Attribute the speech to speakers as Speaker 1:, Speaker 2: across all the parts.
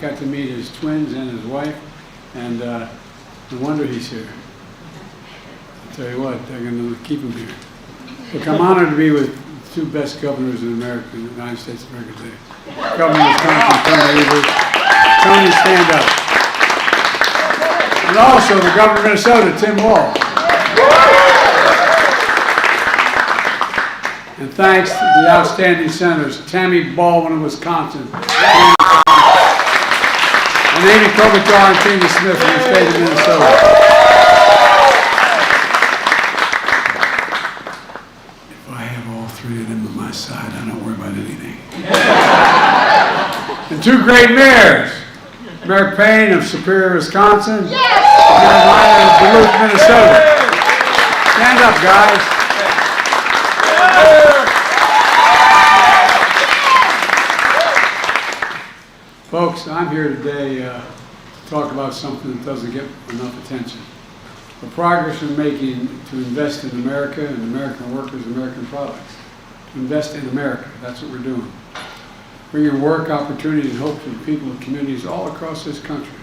Speaker 1: got to meet his twins and his wife, and no wonder he's here. I'll tell you what, they're going to keep him here. Look, I'm honored to be with the two best governors in America, in the United States of America today. Governor of Wisconsin, Tony Evers. Tony, stand up. And also the governor of Minnesota, Tim Walz. And thanks to the outstanding senators, Tammy Baldwin of Wisconsin, and Amy Klobuchar and Tina Smith from the state of Minnesota. If I have all three of them on my side, I don't worry about anything. And two great mayors, Mayor Payne of Superior, Wisconsin, and Mayor Meyer of Duluth, Minnesota. Stand up, guys. Folks, I'm here today to talk about something that doesn't get enough attention. The progress we're making to invest in America and American workers, American products. To invest in America, that's what we're doing. Bringing work, opportunity, and hope to the people and communities all across this country.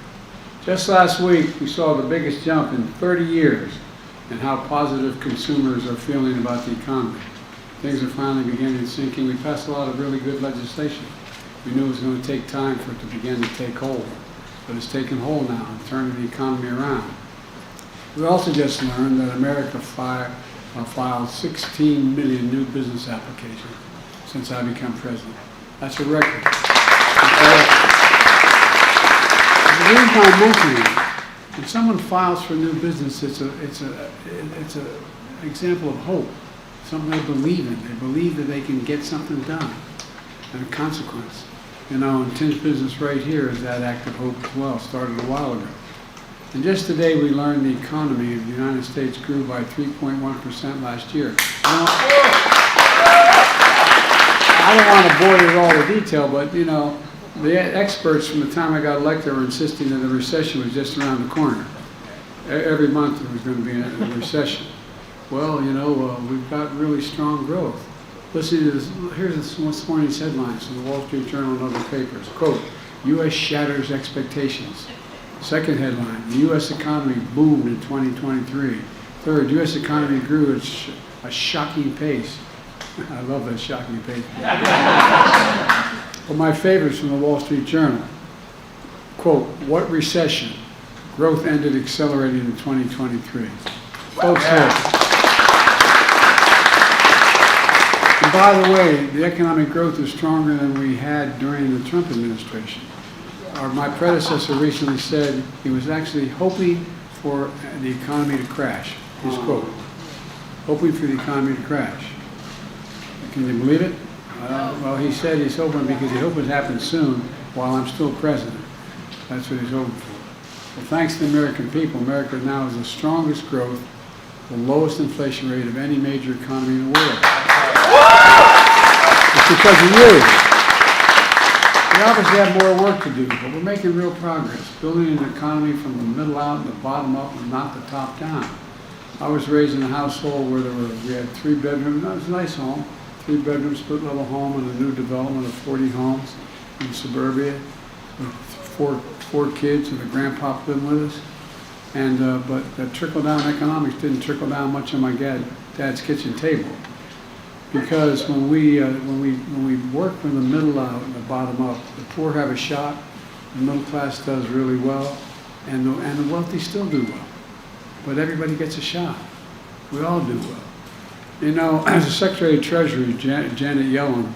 Speaker 1: Just last week, we saw the biggest jump in 30 years in how positive consumers are feeling about the economy. Things are finally beginning to sink in. We passed a lot of really good legislation. We knew it was going to take time for it to begin to take hold, but it's taken hold now and turning the economy around. We also just learned that America filed 16 million new business applications since I became president. That's a record. The reason I'm mentioning it, when someone files for new business, it's an example of hope, something they believe in. They believe that they can get something done, and a consequence. You know, and Tim's business right here is that act of hope as well, started a while ago. And just today we learned the economy of the United States grew by 3.1% last year. I don't want to bore you with all the detail, but you know, the experts from the time I got elected were insisting that the recession was just around the corner. Every month there was going to be a recession. Well, you know, we've got really strong growth. Listen to this. Here's this morning's headlines from the Wall Street Journal and other papers. Quote, U.S. shatters expectations. Second headline, the U.S. economy boomed in 2023. Third, U.S. economy grew at a shocking pace. I love that shocking pace. Well, my favorites from the Wall Street Journal. Quote, what recession? Growth ended accelerating in 2023. Folks, and by the way, the economic growth is stronger than we had during the Trump administration. My predecessor recently said he was actually hoping for the economy to crash. His quote, hoping for the economy to crash. Can you believe it? Well, he said he's hoping because he hopes it happens soon while I'm still president. That's what he's hoping for. Well, thanks to the American people, America now has the strongest growth, the lowest inflation rate of any major economy in the world. It's because of you. We obviously have more work to do, but we're making real progress, building an economy from the middle out and the bottom up and not the top down. I was raised in a household where we had 3 bedrooms. That was a nice home, 3 bedroom, split level home, and a new development of 40 homes in suburbia with four kids and a grandpa living with us. And but that trickle down economics didn't trickle down much on my dad's kitchen table. Because when we work from the middle out and the bottom up, the poor have a shot, the middle class does really well, and the wealthy still do well. But everybody gets a shot. We all do well. You know, as the Secretary of Treasury, Janet Yellen,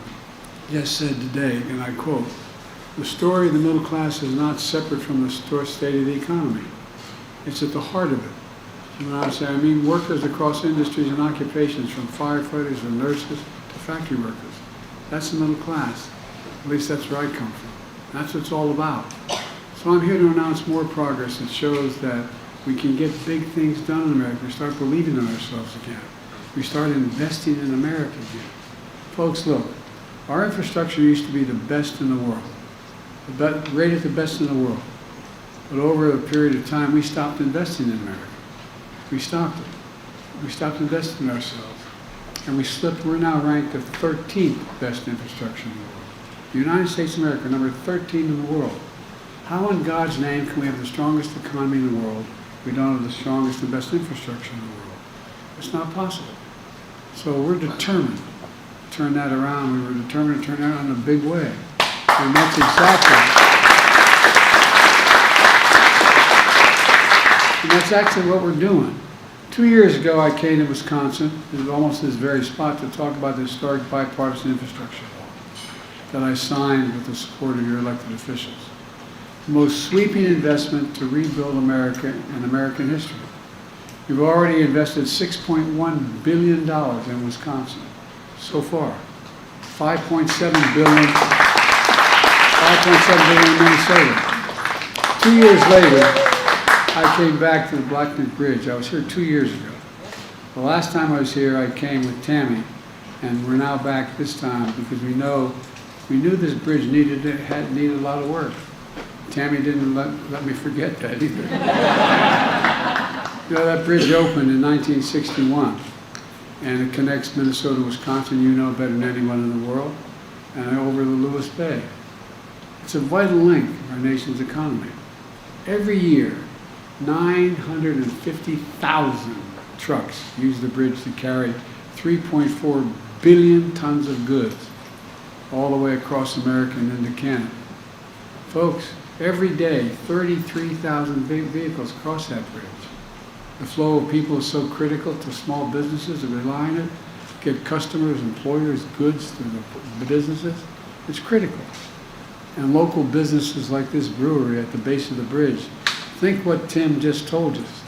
Speaker 1: just said today, and I quote, the story of the middle class is not separate from the state of the economy. It's at the heart of it. And I mean workers across industries and occupations, from firefighters and nurses to factory workers. That's the middle class. At least that's where I come from. That's what it's all about. So I'm here to announce more progress that shows that we can get big things done in America. We start believing in ourselves again. We start investing in America again. Folks, look, our infrastructure used to be the best in the world, rated the best in the world. But over a period of time, we stopped investing in America. We stopped it. We stopped investing in ourselves. And we slipped. We're now ranked the 13th best infrastructure in the world. The United States of America, number 13 in the world. How in God's name can we have the strongest economy in the world if we don't have the strongest and best infrastructure in the world? It's not possible. So we're determined to turn that around. We were determined to turn that around in a big way. And that's exactly what we're doing. 2 years ago, I came to Wisconsin, almost this very spot, to talk about the historic bipartisan infrastructure law that I signed with the support of your elected officials. The most sweeping investment to rebuild America in American history. We've already invested $6.1 billion in Wisconsin so far. $5.7 billion in Minnesota. 2 years later, I came back to the Black Neck Bridge. I was here 2 years ago. The last time I was here, I came with Tammy, and we're now back this time because we knew this bridge needed a lot of work. Tammy didn't let me forget that either. You know, that bridge opened in 1961, and it connects Minnesota and Wisconsin, you know better than anyone in the world, and over the Lewis Bay. It's a vital link of our nation's economy. Every year, 950,000 trucks use the bridge to carry 3.4 billion tons of goods all the way across America and into Canada. Folks, every day, 33,000 vehicles cross that bridge. The flow of people is so critical to small businesses that rely on it, get customers, employers, goods to the businesses. It's critical. And local businesses like this brewery at the base of the bridge, think what Tim just told us.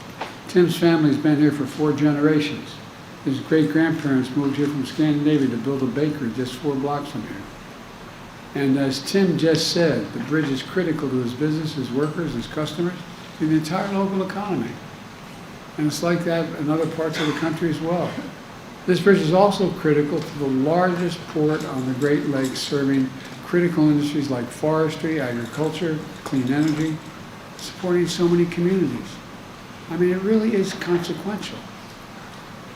Speaker 1: Tim's family's been here for 4 generations. His great-grandparents moved here from Scandinavia to build a bakery just 4 blocks from here. And as Tim just said, the bridge is critical to his business, his workers, his customers, and the entire local economy. And it's like that in other parts of the country as well. This bridge is also critical to the largest port on the Great Lakes, serving critical industries like forestry, agriculture, clean energy, supporting so many communities. I mean, it really is consequential.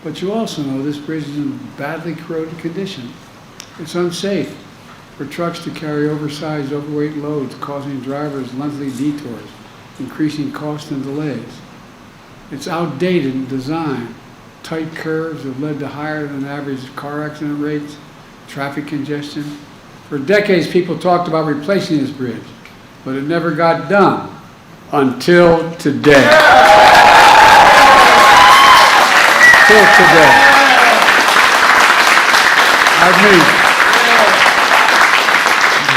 Speaker 1: But you also know this bridge is in badly corroded condition. It's unsafe for trucks to carry oversized, overweight loads, causing drivers lengthy detours, increasing costs and delays. It's outdated in design. Tight curves have led to higher than average car accident rates, traffic congestion. For decades, people talked about replacing this bridge, but it never got done until today. Until today.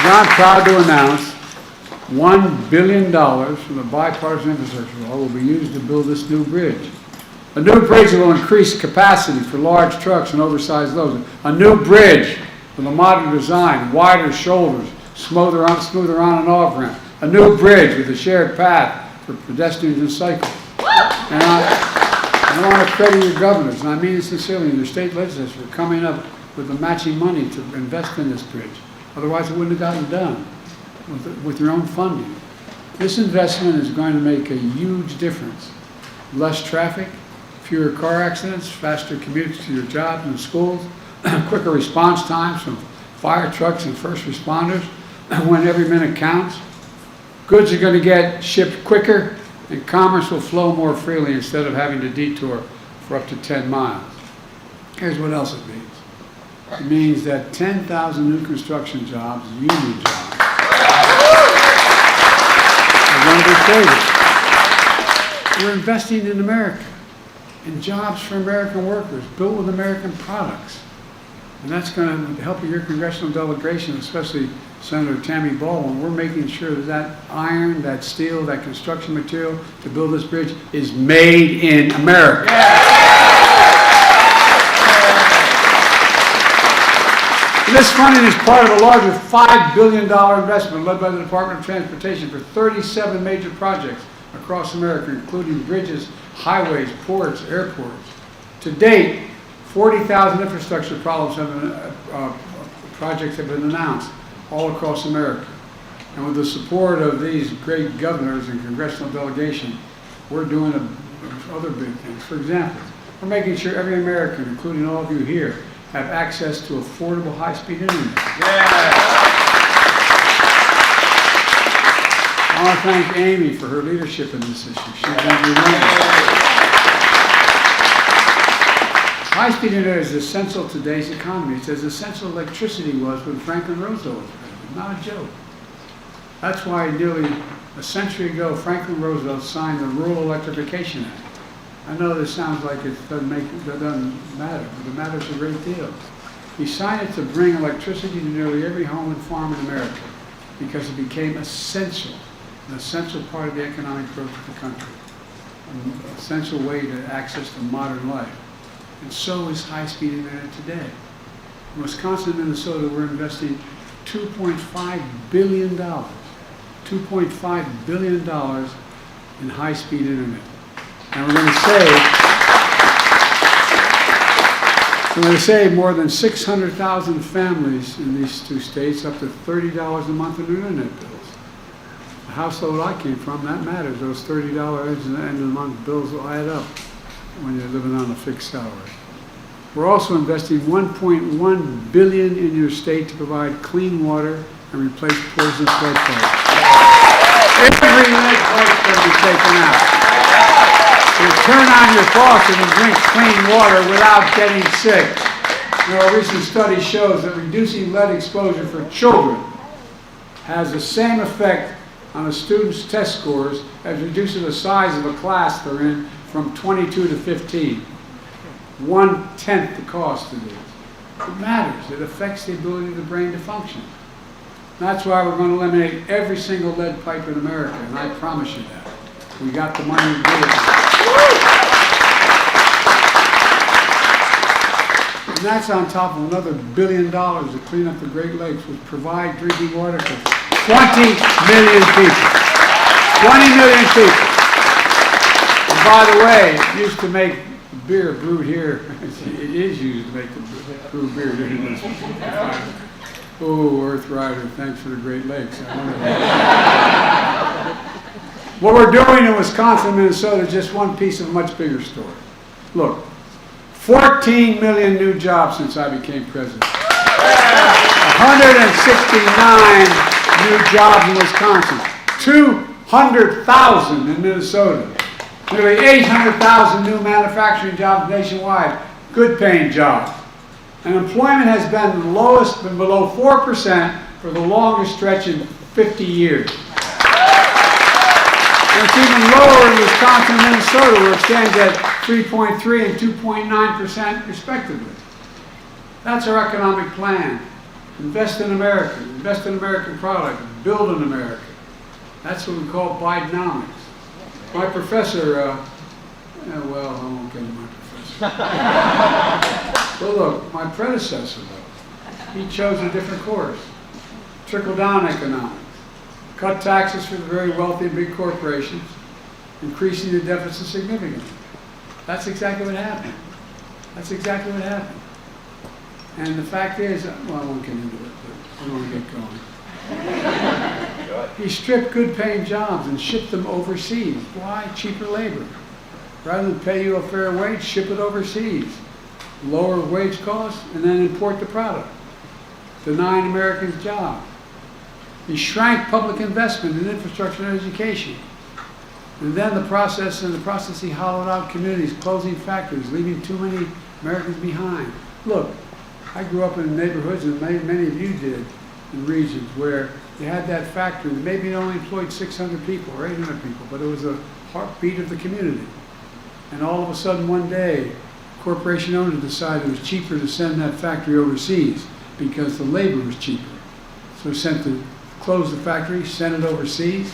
Speaker 1: I'm proud to announce $1 billion from the bipartisan infrastructure law will be used to build this new bridge. A new bridge will increase capacity for large trucks and oversized loads. A new bridge with a modern design, wider shoulders, smoother on and off ramp. A new bridge with a shared path for pedestrians and cyclists. And I want to credit your governors, and I mean it sincerely, and your state legislatures for coming up with the matching money to invest in this bridge. Otherwise, it wouldn't have gotten done with your own funding. This investment is going to make a huge difference. Less traffic, fewer car accidents, faster commutes to your jobs and schools, quicker response times from fire trucks and first responders when every minute counts. Goods are going to get shipped quicker, and commerce will flow more freely instead of having to detour for up to 10 miles. Here's what else it means. It means that 10,000 new construction jobs, union jobs, are going to be created. We're investing in America, in jobs for American workers, built with American products. And that's going to help your congressional delegation, especially Senator Tammy Baldwin. We're making sure that that iron, that steel, that construction material to build this bridge is made in America. This funding is part of a larger $5 billion investment led by the Department of Transportation for 37 major projects across America, including bridges, highways, ports, airports. To date, 40,000 infrastructure projects have been announced all across America. And with the support of these great governors and congressional delegation, we're doing other big things. For example, we're making sure every American, including all of you here, have access to affordable high-speed internet. Yeah. I want to thank Amy for her leadership in this issue. She's been relentless. High-speed internet is essential to today's economy. It's as essential as electricity was when Franklin Roosevelt was president. Not a joke. That's why nearly a century ago, Franklin Roosevelt signed the Rural Electrification Act. I know this sounds like it doesn't matter, but it matters a great deal. He signed it to bring electricity to nearly every home and farm in America because it became essential, an essential part of the economic growth of the country, an essential way to access to modern life. And so is high-speed internet today. In Wisconsin and Minnesota, we're investing $2.5 billion, $2.5 billion in high-speed internet. And we're going to save more than 600,000 families in these two states up to $30 a month in internet bills. The household I came from, that matters. Those $30 at the end of the month bills will add up when you're living on a fixed salary. We're also investing $1.1 billion in your state to provide clean water and replace poisonous lead pipes. Every lead pipe can be taken out. You turn on your faucet and drink clean water without getting sick. A recent study shows that reducing lead exposure for children has the same effect on a student's test scores as reducing the size of a class they're in from 22 to 15. 1/10 the cost of this. It matters. It affects the ability of the brain to function. That's why we're going to eliminate every single lead pipe in America, and I promise you that. We got the money to do it. And that's on top of another $1 billion to clean up the Great Lakes, which provide drinking water for 20 million people. 20 million people. And by the way, it used to make beer brewed here. It is used to make the brew beer here. Oh, Earth Rider, thanks for the Great Lakes. What we're doing in Wisconsin and Minnesota is just one piece of a much bigger story. Look, 14 million new jobs since I became president. 169 new jobs in Wisconsin. 200,000 in Minnesota. Nearly 800,000 new manufacturing jobs nationwide. Good paying jobs. And employment has been the lowest, been below 4% for the longest stretch in 50 years. And it's even lower in Wisconsin and Minnesota, where it stands at 3.3 and 2.9% respectively. That's our economic plan. Invest in America, invest in American product, build in America. That's what we call Bidenomics. My professor, well, I won't get into my professor. But look, my predecessor, though, he chose a different course. Trickle-down economics. Cut taxes for the very wealthy and big corporations, increasing the deficit significantly. That's exactly what happened. That's exactly what happened. And the fact is, well, I won't get into it, but I don't want to get going. He stripped good-paying jobs and shipped them overseas. Why? Cheaper labor. Rather than pay you a fair wage, ship it overseas. Lower wage costs, and then import the product, denying Americans jobs. He shrank public investment in infrastructure and education. And then in the process he hollowed out communities, closing factories, leaving too many Americans behind. Look, I grew up in neighborhoods, and many of you did, in regions where you had that factory that maybe it only employed 600 people or 800 people, but it was a heartbeat of the community. And all of a sudden one day, corporation owners decided it was cheaper to send that factory overseas because the labor was cheaper. So closed the factory, sent it overseas,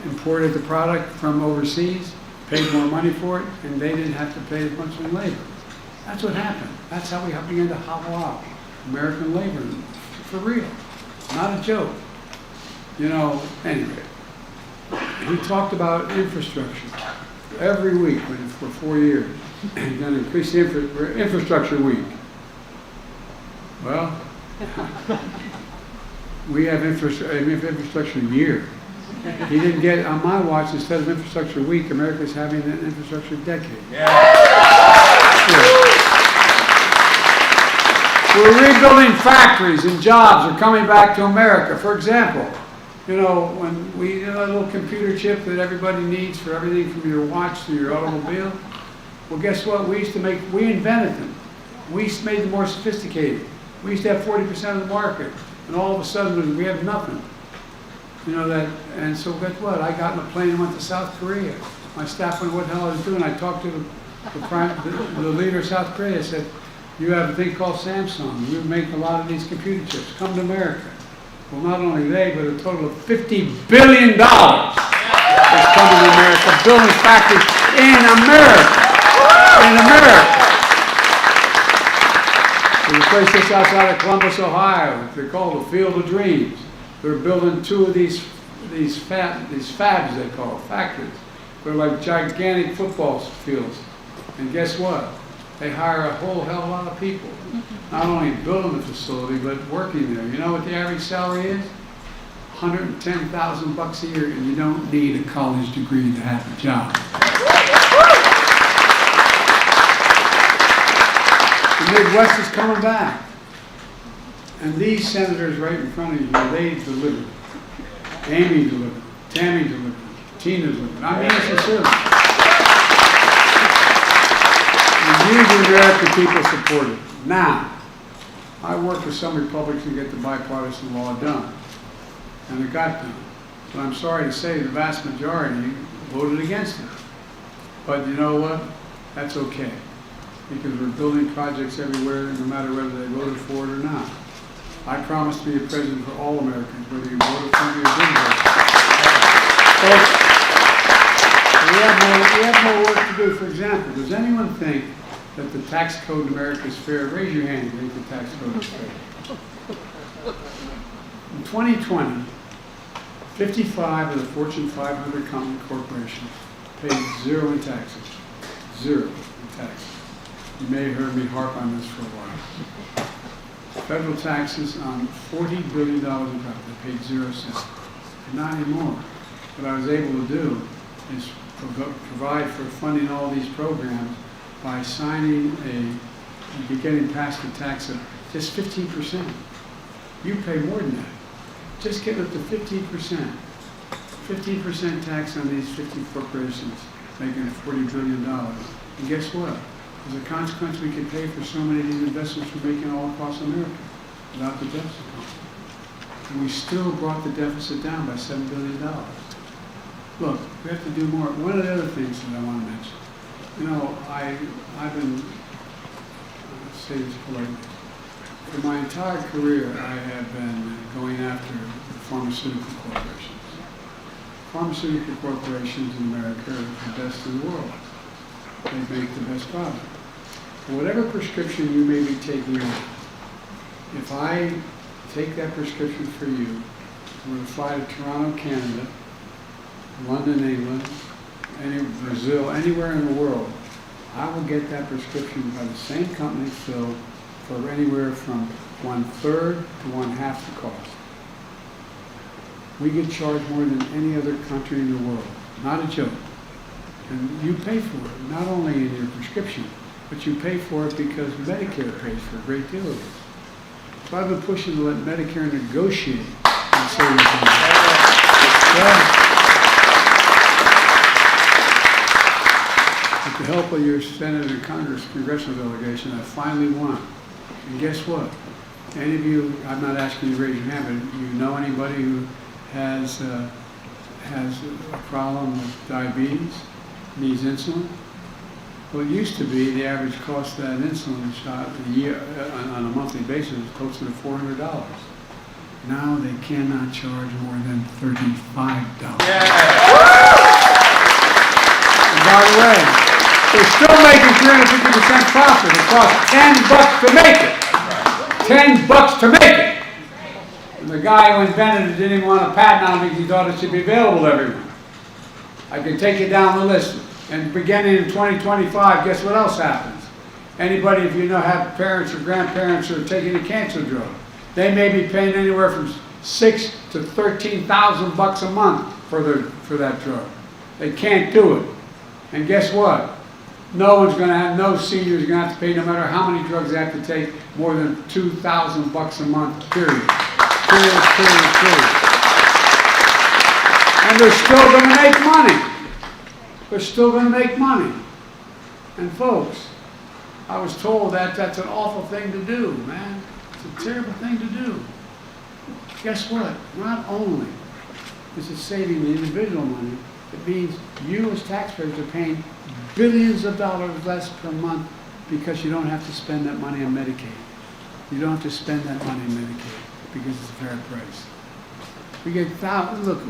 Speaker 1: imported the product from overseas, paid more money for it, and they didn't have to pay as much in labor. That's what happened. That's how we began to hollow out American labor, for real. Not a joke. Anyway, we talked about infrastructure every week for 4 years. We're going to increase the infrastructure week. Well, we have infrastructure year. He didn't get, on my watch, instead of infrastructure week, America's having an infrastructure decade. We're rebuilding factories and jobs are coming back to America. For example, You know, when we, you know, a little computer chip that everybody needs for everything from your watch to your automobile. Well, guess what? We invented them. We made them more sophisticated. We used to have 40% of the market, and all of a sudden we have nothing. You know that, and so guess what? I got in a plane and went to South Korea. My staff went, what the hell I was doing? I talked to the leader of South Korea. I said, you have a thing called Samsung. You make a lot of these computer chips. Come to America. Well, not only they, but a total of $50 billion is coming to America, building factories in America. In America. There's a place just outside of Columbus, Ohio. They're called the Field of Dreams. They're building 2 of these fabs, they call it, factories. They're like gigantic football fields. And guess what? They hire a whole hell of a lot of people. Not only building the facility, but working there. You know what the average salary is? $110,000 a year, and you don't need a college degree to have a job. The Midwest is coming back. And these senators right in front of you, they delivered. Amy delivered. Tammy delivered. Tina delivered. I mean it sincerely. You, the American people, support it. Now, I worked with some Republicans to get the bipartisan law done. And it got done. But I'm sorry to say the vast majority voted against it. But you know what? That's okay. Because we're building projects everywhere, no matter whether they voted for it or not. I promise to be a president for all Americans, whether you voted for me or didn't vote for me. Folks, we have more work to do. For example, does anyone think that the tax code in America is fair? Raise your hand if you think the tax code is fair. In 2020, 55 of the Fortune 500 corporations paid 0 in taxes. 0 in taxes. You may have heard me harp on this for a while. Federal taxes on $40 billion in profit, they paid 0 cents. Not anymore. What I was able to do is provide for funding all these programs by signing getting past the tax of just 15%. You pay more than that. Just get up to 15%. 15% tax on these 50 corporations, making $40 billion. And guess what? As a consequence, we can pay for so many of these investments we're making all across America without the deficit. And we still brought the deficit down by $7 billion. Look, we have to do more. One of the other things that I want to mention, you know, I've been, I'll say this politely, for my entire career I have been going after the pharmaceutical corporations. Pharmaceutical corporations in America are the best in the world. They make the best product. Whatever prescription you may be taking out, if I take that prescription for you, we're going to fly to Toronto, Canada, London, England, Brazil, anywhere in the world, I will get that prescription by the same company filled for anywhere from 1/3 to 1/2 the cost. We get charged more than any other country in the world. Not a joke. And you pay for it, not only in your prescription, but you pay for it because Medicare pays for a great deal of it. So I've been pushing to let Medicare negotiate and save With the help of your Senate and Congress congressional delegation, I finally won. And guess what? Any of you, I'm not asking you to raise your hand, but you know anybody who has a problem with diabetes, needs insulin? Well, it used to be the average cost of that insulin shot a year on a monthly basis was closer to $400. Now they cannot charge more than $35. Yeah. And by the way, they're still making 350% profit. It costs $10 to make it. $10 to make it. And the guy who invented it didn't even want a patent on it because he thought it should be available to everyone. I can take you down the list. And beginning in 2025, guess what else happens? Anybody, if you know, have parents or grandparents who are taking a cancer drug, they may be paying anywhere from $6,000 to $13,000 a month for that drug. They can't do it. And guess what? No senior is going to have to pay, no matter how many drugs they have to take, more than $2,000 a month, period. Period. And they're still going to make money. They're still going to make money. And folks, I was told that that's an awful thing to do, man. It's a terrible thing to do. Guess what? Not only is it saving the individual money, it means you as taxpayers are paying billions of dollars less per month because you don't have to spend that money on Medicaid. You don't have to spend that money on Medicaid because it's a fair price. We get thousands. Look,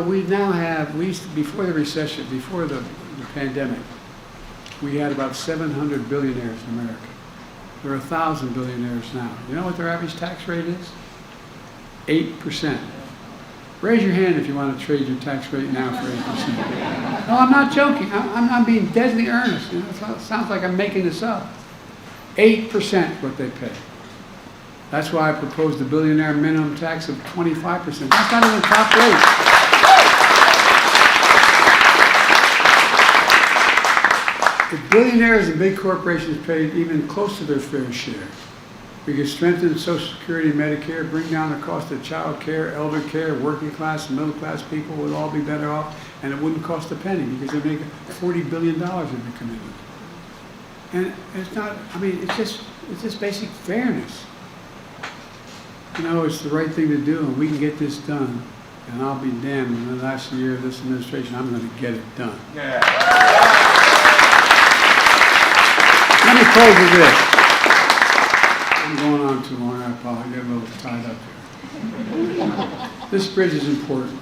Speaker 1: we now have, before the recession, before the pandemic, we had about 700 billionaires in America. There are 1,000 billionaires now. You know what their average tax rate is? 8%. Raise your hand if you want to trade your tax rate now for 8%. No, I'm not joking. I'm being deadly earnest. It sounds like I'm making this up. 8% what they pay. That's why I proposed the billionaire minimum tax of 25%. That's not even top rate. If billionaires and big corporations paid even close to their fair share, we could strengthen Social Security and Medicare, bring down the cost of child care, elder care, working class and middle class people would all be better off, and it wouldn't cost a penny because they'd make $40 billion if they committed. And it's not, it's just basic fairness. It's the right thing to do, and we can get this done. And I'll be damned, in the last year of this administration, I'm going to get it done. Yeah. Let me close with this. I'm going on too long, I apologize. I get a little tied up here. This bridge is important,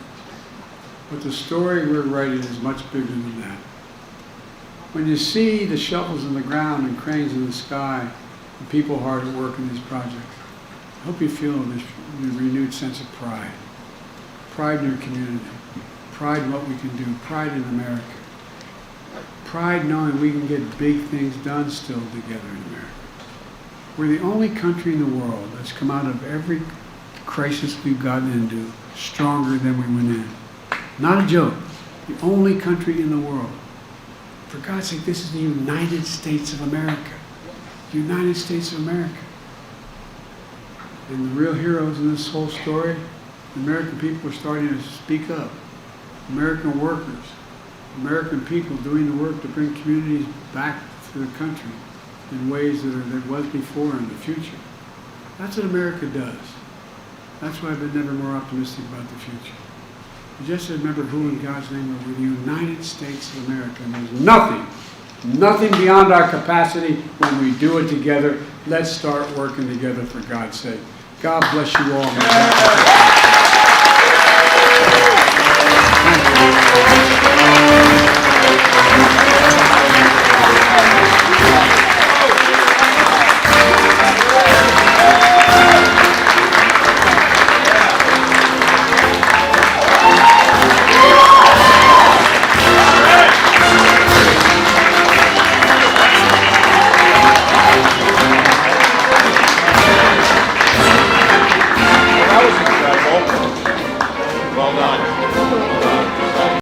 Speaker 1: but the story we're writing is much bigger than that. When you see the shovels in the ground and cranes in the sky, and people hard at work in these projects, I hope you feel this renewed sense of pride. Pride in your community. Pride in what we can do. Pride in America. Pride knowing we can get big things done still together in America. We're the only country in the world that's come out of every crisis we've gotten into stronger than we went in. Not a joke. The only country in the world. For God's sake, this is the United States of America. The United States of America. And the real heroes in this whole story, the American people are starting to speak up. American workers, American people doing the work to bring communities back to the country in ways that was before in the future. That's what America does. That's why I've been never more optimistic about the future. You just remember who in God's name are with the United States of America. And there's nothing beyond our capacity when we do it together. Let's start working together for God's sake. God bless you all.